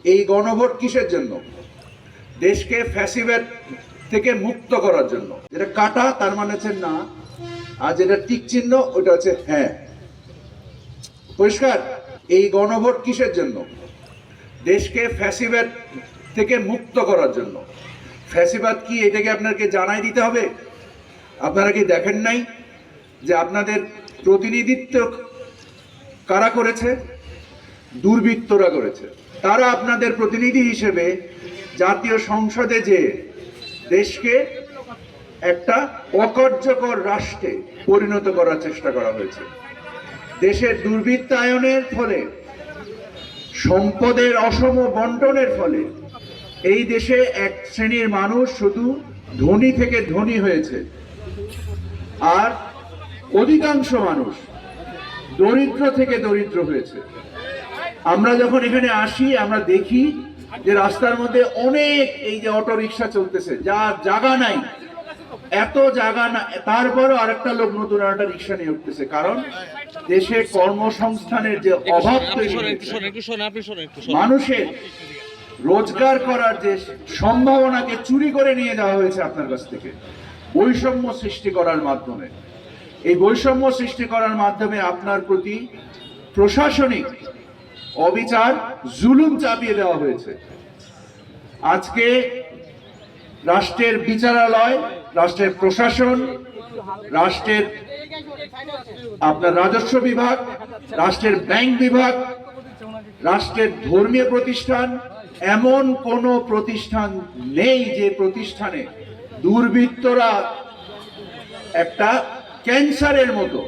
এই গণভোট কিসের জন্য? দেশকে ফ্যাসিবাদ থেকে মুক্ত করার জন্য। যেটা কাটা তার মানে হচ্ছে না, আর যেটা টিক চিহ্ন ওটা হচ্ছে হ্যাঁ। পরিষ্কার? এই গণভোট কিসের জন্য? দেশকে ফ্যাসিবাদ থেকে মুক্ত করার জন্য। ফ্যাসিবাদ কি এটাকে আপনাকে জানাই দিতে হবে? আপনারা কি দেখেন নাই যে আপনাদের প্রতিনিধিত্ব কারা করেছে? দুর্বৃত্তরা করেছে। তারা আপনাদের প্রতিনিধি হিসেবে জাতীয় সংসদে যে দেশকে একটা অকার্যকর রাষ্ট্রে পরিণত করার চেষ্টা করা হয়েছে। দেশের দুর্বৃত্তায়নের ফলে, সম্পদের অসম বন্টনের ফলে এই দেশে এক শ্রেণীর মানুষ শুধু ধনী থেকে ধনী হয়েছে, আর অধিকাংশ মানুষ দরিদ্র থেকে দরিদ্র হয়েছে। আমরা যখন এখানে আসি আমরা দেখি যে রাস্তার মধ্যে অনেক এই যে অটো রিক্সা চলতেছে, যার জায়গা নাই, এত জায়গা না, তারপরও আরেকটা লোক নতুন একটা রিক্সা নিয়ে উঠতেছে। কারণ দেশে কর্মসংস্থানের যে অভাব তৈরি হয়েছে, মানুষের রোজগার করার যে সম্ভাবনাকে চুরি করে নিয়ে যাওয়া হয়েছে আপনার কাছ থেকে বৈষম্য সৃষ্টি করার মাধ্যমে। এই বৈষম্য সৃষ্টি করার মাধ্যমে আপনার প্রতি প্রশাসনিক অবিচার, জুলুম চাপিয়ে দেওয়া হয়েছে। আজকে রাষ্ট্রের বিচারালয়, রাষ্ট্রের প্রশাসন, রাষ্ট্রের আপনার রাজস্ব বিভাগ, রাষ্ট্রের ব্যাংক বিভাগ, রাষ্ট্রের ধর্মীয় প্রতিষ্ঠান, এমন কোন প্রতিষ্ঠান নেই যে প্রতিষ্ঠানে দুর্বৃত্তরা একটা ক্যান্সারের মতো